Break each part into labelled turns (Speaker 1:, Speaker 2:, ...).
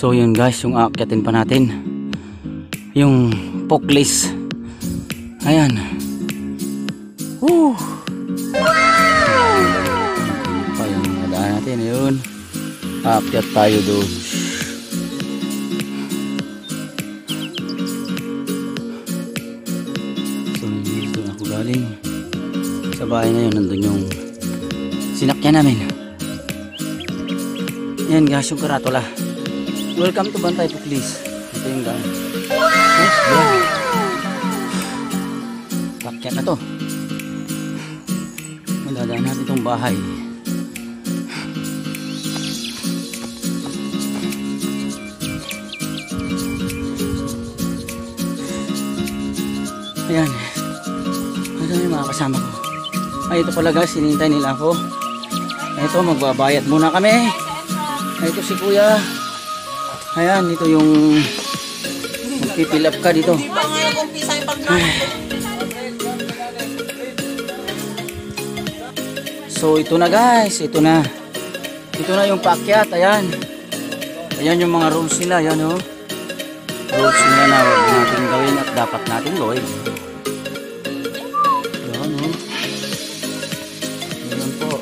Speaker 1: So yun guys, yung aakyatin pa natin yung Poklis. Ayan. Woo! Pa yung nadaan natin. Yun, aakyat tayo doon. So yun, doon ako galing sa bahay na yun. Nandun yung sinakyan namin. Ayan guys, yung karatula. Welcome to Bantay Poklis. Ito yung gang. Pakyat na to. Madadaan natin itong bahay. Ayan. Ito yung mga kasama ko. Ay, ito pala guys, hinihintay nila ako. Ito, magbabayad muna kami. Ito si kuya. Ayan, ito yung magpipil up ka dito. So ito na guys, ito na yung paakyat. Ayan, ayan yung mga rules nila. Ayan o, rules nila na huwag natin gawin at dapat natin gawin. Ayan o, ayan po,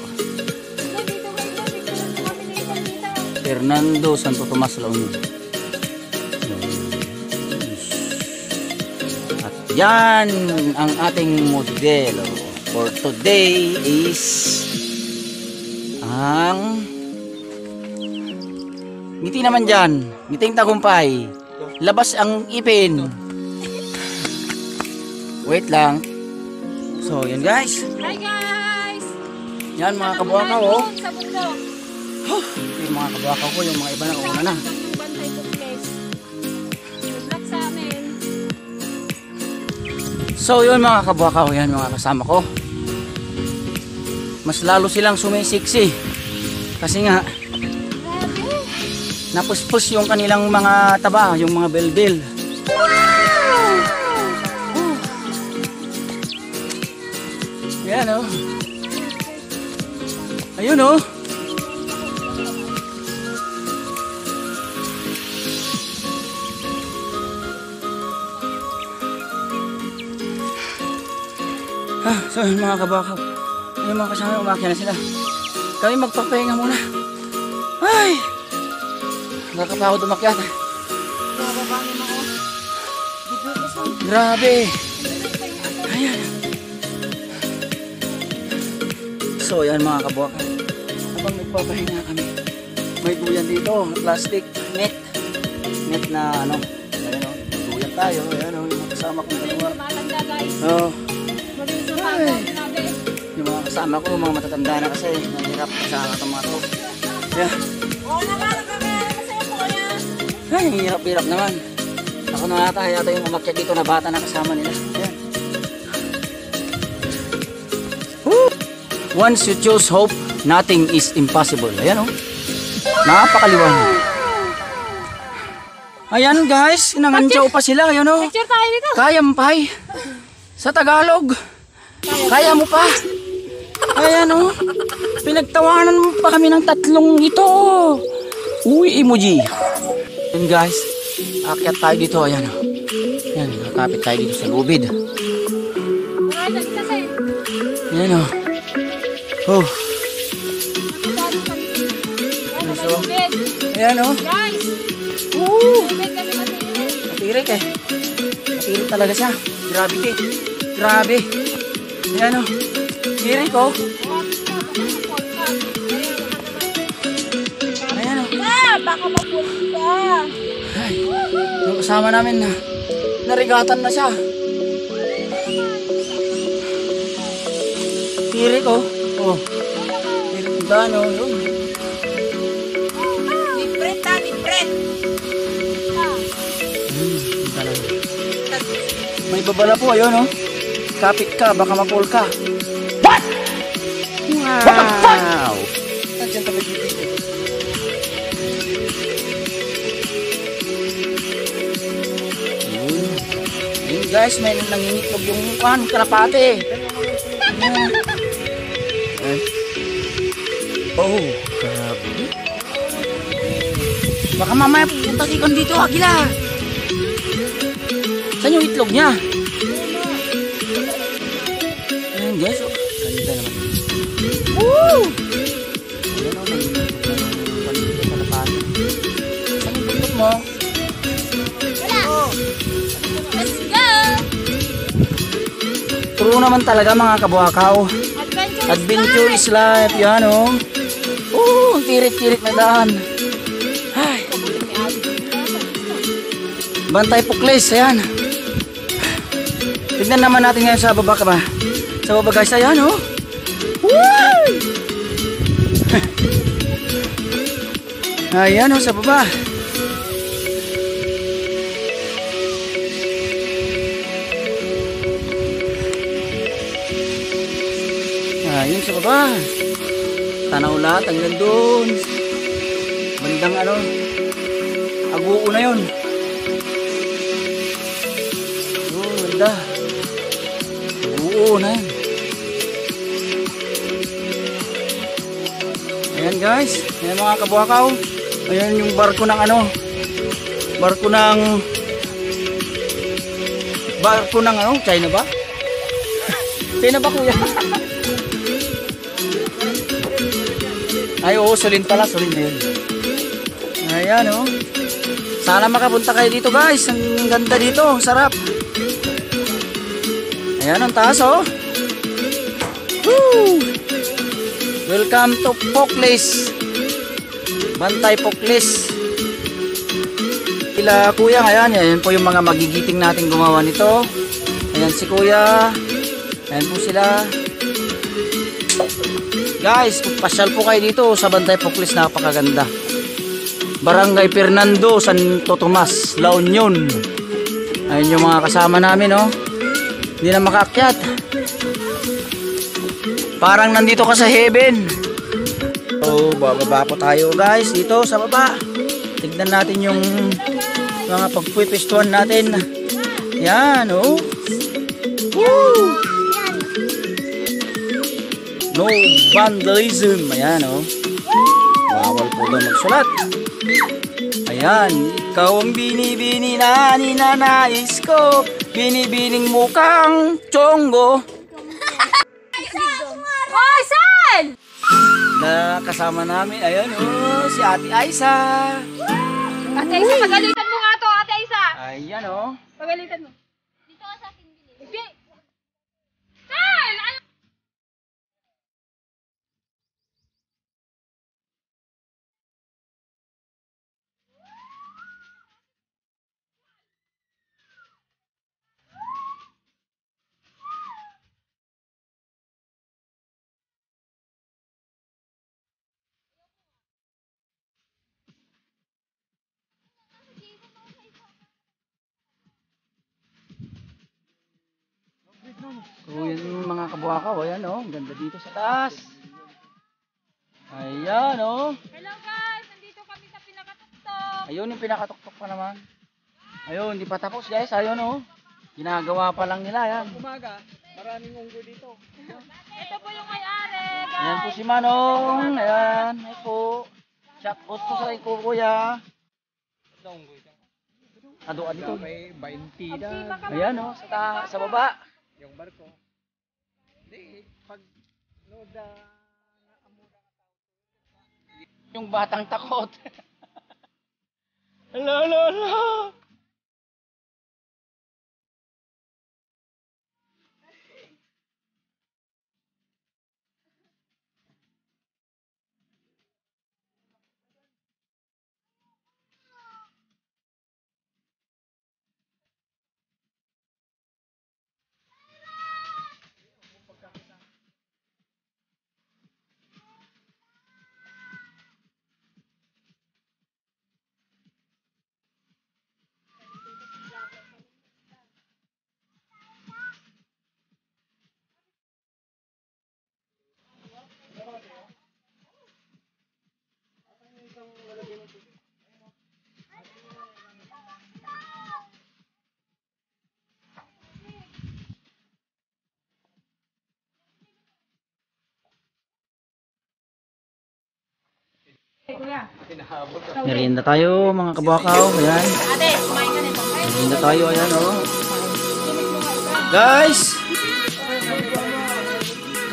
Speaker 1: Fernando Santo Tomas La Union. At yan ang ating modelo for today is ang ngiti naman dyan, ngiting tagumpay, labas ang ipin. Wait lang. So yan guys.
Speaker 2: Hi guys.
Speaker 1: Yan mga kabuakaw oh.
Speaker 2: Sa bundok.
Speaker 1: Yung mga kabuakaw ko, yung mga iba na kauna na.
Speaker 2: Bantay Poklis. Vlog sa amin.
Speaker 1: So yun mga kabuakaw, yan mga kasama ko. Mas lalo silang sumisiksik kasi nga napuspos yung kanilang mga taba, yung mga belbel. Ayan o. Ayun o. So yun mga kabakaw, yung mga kasama umakyat na sila. Kami magpapahinga muna. Ay, nakakapagod umakyat. Grabe. Ayan. So yan mga kabakaw, habang nagpapahinga kami, may duyan dito, plastic net na ano. Ayan o, duyan tayo. Ayan o, yung kasama kong dalawa. Oh. Yung mga kasama ko, mga matatanda na kasi mahirap kasama itong mga to. Yeah. Ay, hirap-hirap naman. Ako na yata yung umakyat dito na bata na kasama nila. Ayan. Once you choose hope, nothing is impossible. Ayan o, napakaliwanag. Ayan guys, nangantiyaw pa sila. Ayan o, kayampay sa Tagalog. Kaya mo pa. Ayan o, pinagtawanan mo pa kami ng tatlong ito. Uy, emoji. Ayan guys, akyat tayo dito. Ayan o, ayan, nakapit tayo dito sa lubid. Ayan o. Oh. Ayan o. Matirik eh. Matirik talaga siya. Grabe eh. Grabe. Ayan o. Matirik o. Ayan o.
Speaker 2: Baka mapulta.
Speaker 1: Ay, yung kasama namin na narigatan na siya. Matirik o. Oh. Matirik ba no?
Speaker 2: Different ha, different.
Speaker 1: May babala po, ayun oh. Kapit ka, baka mapul ka. What? Wow! What the fuck? Nandiyan tabi dito. Ayun guys, may nangingitlog yung kalapate. Oh, grabe. Baka mamaya pupunta si Ikon dito, Agila. Saan yung itlog niya? Ayan guys, oh. Ganda naman. Woo! Ayan o, nandito sa lapasan. Saan yung itlog mo?
Speaker 2: Wala. Let's go!
Speaker 1: True naman talaga mga kabuhakaw. Adventure is life. Yan o. Oh, ang tirik-tirik na daan. Ay. Bantay Pukles, ayan. Tignan naman natin ngayon sa baba ka ba? Sa baba guys, ayan oh. Woo! Ayan oh, sa baba. Ayun sa baba. Tanaw lahat hanggang doon. Bandang ano, Aguo na yun. Oh, ganda. Aguo na yun. Ayan guys, ayan mga kabuhakaw. Ayan yung barko ng ano, barko ng ano, China ba? China ba kuya? Ay oo, Sulin pala, Sulin na yun. Ayan oh. Sana makapunta kayo dito guys. Ang ganda dito, ang sarap. Ayan ang taas oh. Woo! Welcome to Pukles. Bantay Pukles. Sila kuya ngayon, ayan po yung mga magigiting nating gumawa nito. Ayan si kuya. Ayan po sila. Guys, pasyal po kayo dito sa Bantay Pukles, napakaganda. Barangay Fernando, Santo Tomas, La Union. Ayun yung mga kasama namin, oh. Hindi na makaakyat. Parang nandito ka sa heaven. So, bababa po tayo guys dito sa baba. Tignan natin yung mga pagpipistuan natin. Yan, oh. Woo! No vandalism. Ayan, oh. Bawal po daw magsulat. Ayan, ikaw ang binibini na ninanais ko. Binibining mukhang chongo.
Speaker 2: Oh, saan?
Speaker 1: Na kasama namin, ayan oh, si Ate Aisa.
Speaker 2: Ate Isa, pagalitan mo nga to, Ate Isa.
Speaker 1: Ayan oh.
Speaker 2: Pagalitan mo. Dito ka sa akin. Saan? Ano?
Speaker 1: So yan yung mga kabuhakaw, ayan oh, ang ganda dito sa taas. Ayan oh.
Speaker 2: Hello guys, nandito kami sa pinakatuktok.
Speaker 1: Ayun yung pinakatuktok pa naman. Ayun, hindi pa tapos guys, ayun oh. Ginagawa pa lang nila yan.
Speaker 3: Umaga, maraming unggoy dito.
Speaker 2: Ito po yung may-ari, guys.
Speaker 1: Ayan po si Manong, ayan, ay po. Shout out po sa iko kuya.
Speaker 3: Sa unggoy.
Speaker 1: Adoan dito.
Speaker 3: May 20 na.
Speaker 1: Ayan oh, sa baba.
Speaker 3: Yung barko. Hindi, pag noda na amura ka tao.
Speaker 1: Yung batang takot. Hello, hello, hello. Merienda tayo mga kabakaw. Ayan.
Speaker 2: Ate, kumain ka nito.
Speaker 1: Merienda tayo. Ayan oh. Guys!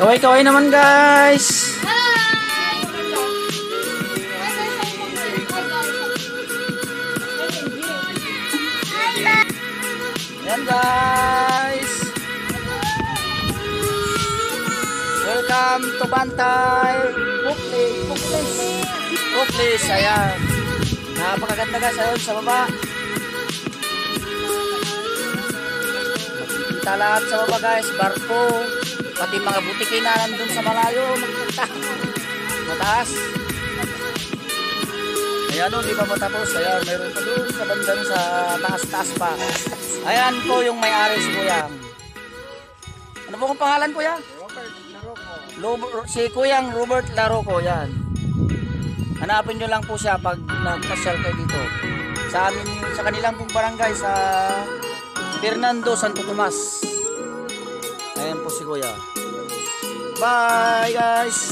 Speaker 1: Kaway-kaway naman guys! Ayan guys! Welcome to Bantay! Buklis! Ayan! Napakaganda guys ayun sa baba. Makikita lahat sa baba guys, barko. Pati mga butikin na nandun sa malayo. Makikita. Mataas. Ayan o, di ba matapos? Ayan, mayroon pa doon sa bandang sa taas-taas pa. Ayan po yung may-ari si Kuyang. Ano po kung pangalan Kuya?
Speaker 3: Robert Laroco.
Speaker 1: Si Kuyang Robert Laroco, yan. Hanapin nyo lang po siya pag nagpasyal kayo dito. Sa amin, sa kanilang pong barangay sa Fernando Santo Tomas. Ayan po si Kuya. Bye guys!